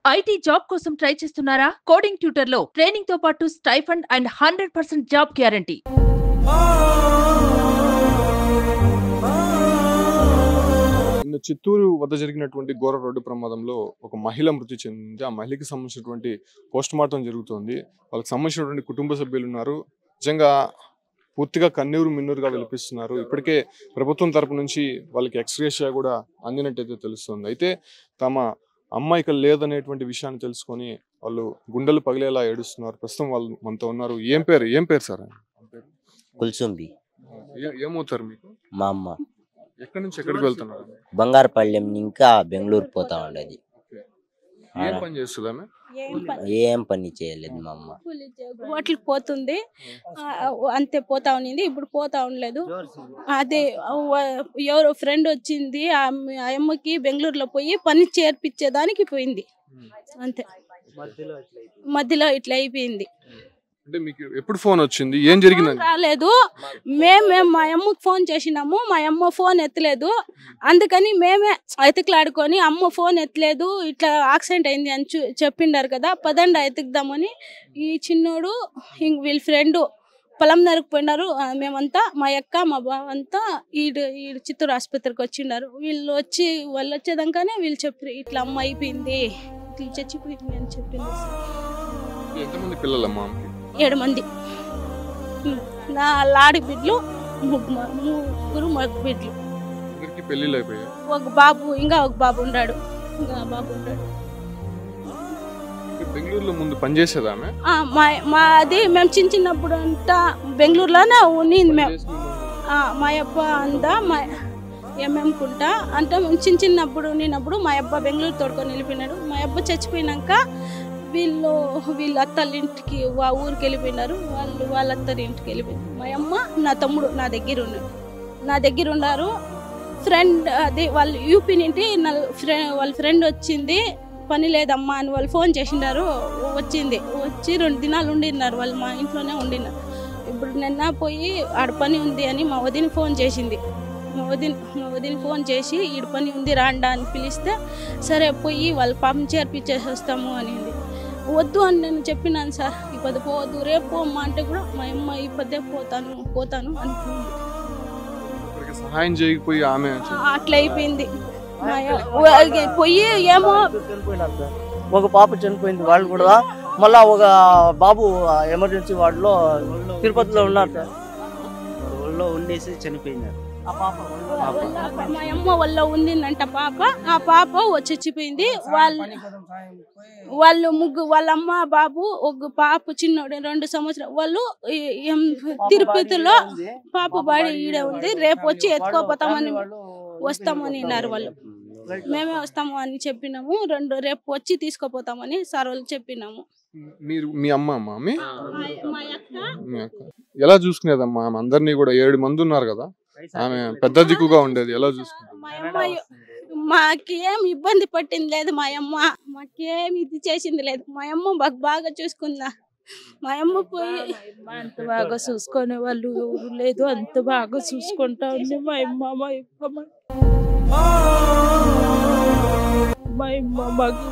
IT job కోసం try చేస్తున్నారా? Coding ట్యూటర్లో training తో పాటు stipend and 100% job guarantee. Chittoor వద్ద జరిగినటువంటి ఘోర రోడ్డు ప్రమాదంలో ఒక మహిళ మృతి చెందింది. ఆ మహిళకి సంబంధించినటువంటి పోస్ట్ మార్టం జరుగుతోంది. వాళ్ళకి సంబంధించినటువంటి కుటుంబ సభ్యులు ఉన్నారు. నిజంగా పూర్తిగా కన్నీరు మిన్నూరుగా విలపిస్తున్నారు. ఇప్పటికే ప్రభుత్వం తరపు నుంచి వాళ్ళకి ఎక్స్‌గ్రేషియా కూడా అందినట్టయితే తెలుస్తుంది. అయితే తమ అమ్మ ఇక లేదనేటువంటి విషయాన్ని తెలుసుకొని వాళ్ళు గుండెలు పగిలేలా ఏడుస్తున్నారు. ప్రస్తుతం వాళ్ళు మనతో ఉన్నారు. ఏం పేరు సార్? కుల్సుంబి ఏమవుతారు మీకు? మా అమ్మ ఎక్కడి నుంచి ఎక్కడికి వెళ్తున్నారు? బంగారపల్లెం ఇంకా బెంగళూరు పోతా ఉండేది. ఏం పని చేస్తుంది ఆమె? ఏం పని చేయలేదు మా అమ్మ. హోటల్కి పోతుంది, అంతే పోతా ఉన్నింది. ఇప్పుడు పోతా ఉండలేదు. అదే ఎవరో ఫ్రెండ్ వచ్చింది, ఆ అమ్మకి బెంగళూరులో పోయి పని చేర్పించేదానికి పోయింది. అంతే, మధ్యలో ఇట్లా అయిపోయింది. అంటే మీకు ఎప్పుడు ఫోన్ వచ్చింది? ఏం జరిగింది? రాలేదు. మేము మా అమ్మకి ఫోన్ చేసినాము, మా అమ్మ ఫోన్ ఎత్తలేదు. అందుకని మేమే ఎతికిలాడుకొని అమ్మ ఫోన్ ఎత్తలేదు, ఇట్లా యాక్సిడెంట్ అయింది అని చెప్పిండారు కదా, పదండి ఎతుకుదామని ఈ చిన్నోడు వీళ్ళ ఫ్రెండ్ పొలం నరుకుపోయినారు. మేమంతా మా అక్క మా బావ అంతా ఈడు చిత్తూరు ఆసుపత్రికి వచ్చిండారు. వాళ్ళు వచ్చేదాకానే వీళ్ళు చెప్పారు ఇట్లా అమ్మ అయిపోయింది, ఇట్లా చచ్చిపోయింది అని చెప్పింది. ఎంతమంది పిల్లలమ్మా? 7 మంది. నా లాడి బిడ్డలు, ముగ్గురు మగ బిడ్డలు. పెళ్లిళ్ళు అయిపోయాయి. ఒక బాబు ఉన్నాడు. బెంగళూరులో ముందు పనిచేసేదా ఆమె? మాది మేము చిన్నప్పుడు అంతా బెంగళూరులోనే ఉన్నింది. మేము మా అబ్బ అంతా ఏమేముకుంటా అంటే మేము చిన్నప్పుడు ఉన్నప్పుడు మా అబ్బ బెంగళూరు తోడుకొని వెళ్ళిపోయినాడు. మా అబ్బ చచ్చిపోయినాక వీళ్ళు అత్తల ఇంటికి ఊరికి వెళ్ళిపోయినారు. వాళ్ళ అత్తల ఇంటికి వెళ్ళిపోయినారు. మా అమ్మ నా తమ్ముడు నా దగ్గర ఉన్నారు. ఫ్రెండ్ అదే వాళ్ళు యూపీ నుండి వాళ్ళ ఫ్రెండ్ వచ్చింది, పని లేదమ్మా అని వాళ్ళు ఫోన్ చేసినారు. వచ్చి 2 దినాలు ఉండిన్నారు. వాళ్ళు మా ఇంట్లోనే ఉండినారు. ఇప్పుడు నిన్న పోయి ఆడ పని ఉంది అని మా వదిన ఫోన్ చేసింది. మా వదిన ఫోన్ చేసి ఈడ పని ఉంది రాండా అని పిలిస్తే సరే పోయి వాళ్ళ పాపం చేర్పించేసి వస్తాము అనింది. వద్దు అని నేను చెప్పినాను, సార్ ఇప్పుడు పోవద్దు, రేపు పోమ్మా అంటే కూడా మా అమ్మ ఇప్పుడే పోతాను అనుకుంది. సహాయం చేయకపోయి ఆమె అట్లా అయిపోయింది. పోయి ఏమో ఒక పాప చనిపోయింది. వాళ్ళు కూడా మళ్ళా ఒక బాబు ఎమర్జెన్సీ వార్డులో తిరుపతిలో ఉన్నారు సార్. ఊళ్ళో ఉండేసి చనిపోయినారు. మా అమ్మ వల్ల ఉండిందంట పాప. ఆ పాప చచ్చిపోయింది. వాళ్ళు వాళ్ళ అమ్మ బాబు ఒక పాప చిన్నోడు 2 సంవత్సరాలు. వాళ్ళు తిరుపతిలో పాప బాడీ ఈడే ఉంది, రేపు వచ్చి వస్తామని అన్నారు. వాళ్ళు మేమే వస్తాము అని చెప్పినాము. రేపు వచ్చి తీసుకుపోతామని సార్ వాళ్ళు చెప్పినాము. మీ అమ్మ ఎలా చూసుకునేదమ్మా? అందరినీ కూడా 7 మంది ఉన్నారు కదా, ఆమె పెద్ద దిక్కుగా ఉండేది. ఎలా చూసుకుంటుంది? మాకేం ఇబ్బంది పట్టింది లేదు. మా అమ్మ మాకేం ఇది చేసింది లేదు. మా అమ్మ బాగా చూసుకుందా. మా అమ్మ పోయి అంత బాగా చూసుకునే వాళ్ళు ఎవరు లేదు, అంత బాగా చూసుకుంటా ఉంది మా అమ్మ. మాకు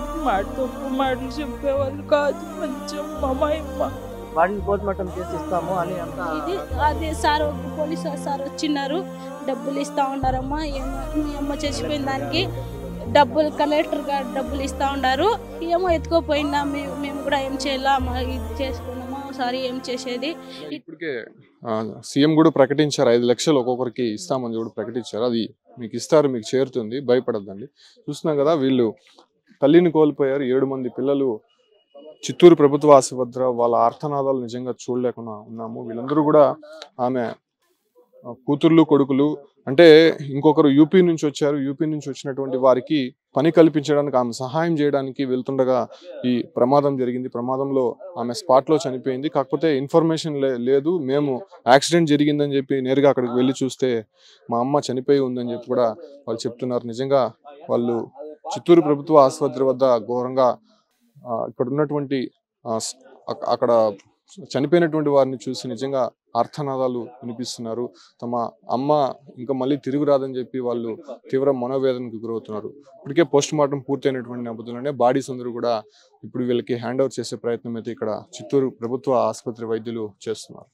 మాటలు చెప్పేవాళ్ళు కాదు. మంచిగా మా అమ్మ వాడిని పోస్ట్ మార్టం చేసి ఇస్తాము అని ఇది అదే సార్ పోలీసు సార్ వచ్చిన్నారు. డబ్బులు ఇస్తా ఉన్నారమ్మా, మీ అమ్మ చచ్చిపోయిన దానికి డబ్బులు కలెక్టర్ గారు డబ్బులు ఇస్తా ఉన్నారు. ఏమో ఎత్తుకోపోయినా మేము కూడా ఏం చేయాలా, ఇది చేసుకున్నామా సారీ ఏం చేసేది. ఇప్పటికే సీఎం కూడా ప్రకటించారు 5 లక్షలు ఒక్కొక్కరికి ఇస్తామని కూడా ప్రకటించారు. అది మీకు ఇస్తారు, మీకు చేరుతుంది, భయపడద్దండి. చూస్తున్నాం కదా, వీళ్ళు తల్లిని కోల్పోయారు. 7 మంది పిల్లలు చిత్తూరు ప్రభుత్వ ఆసుపత్రి. వాళ్ళ ఆర్తనాదాలు నిజంగా చూడలేకుండా ఉన్నాము. వీళ్ళందరూ కూడా ఆమె కూతుర్లు కొడుకులు. అంటే ఇంకొకరు యూపీ నుంచి వచ్చారు. యూపీ నుంచి వచ్చినటువంటి వారికి పని కల్పించడానికి, ఆమె సహాయం చేయడానికి వెళ్తుండగా ఈ ప్రమాదం జరిగింది. ప్రమాదంలో ఆమె స్పాట్లో చనిపోయింది. కాకపోతే ఇన్ఫర్మేషన్ లేదు. మేము యాక్సిడెంట్ జరిగిందని చెప్పి నేరుగా అక్కడికి వెళ్ళి చూస్తే మా అమ్మ చనిపోయి ఉందని చెప్పి కూడా వాళ్ళు చెప్తున్నారు. నిజంగా వాళ్ళు చిత్తూరు ప్రభుత్వ ఆసుపత్రి వద్ద ఘోరంగా ఇక్కడ ఉన్నటువంటి అక్కడ చనిపోయినటువంటి వారిని చూసి నిజంగా ఆర్తనాదాలు వినిపిస్తున్నారు. తమ అమ్మ ఇంకా మళ్ళీ తిరిగి రాదని చెప్పి వాళ్ళు తీవ్ర మనోవేదనకు గురవుతున్నారు. ఇప్పటికే పోస్ట్ మార్టం పూర్తయినటువంటి నేపథ్యంలోనే బాడీస్ అందరూ కూడా ఇప్పుడు వీళ్ళకి హ్యాండ్ ఓవర్ చేసే ప్రయత్నం అయితే ఇక్కడ చిత్తూరు ప్రభుత్వ ఆసుపత్రి వైద్యులు చేస్తున్నారు.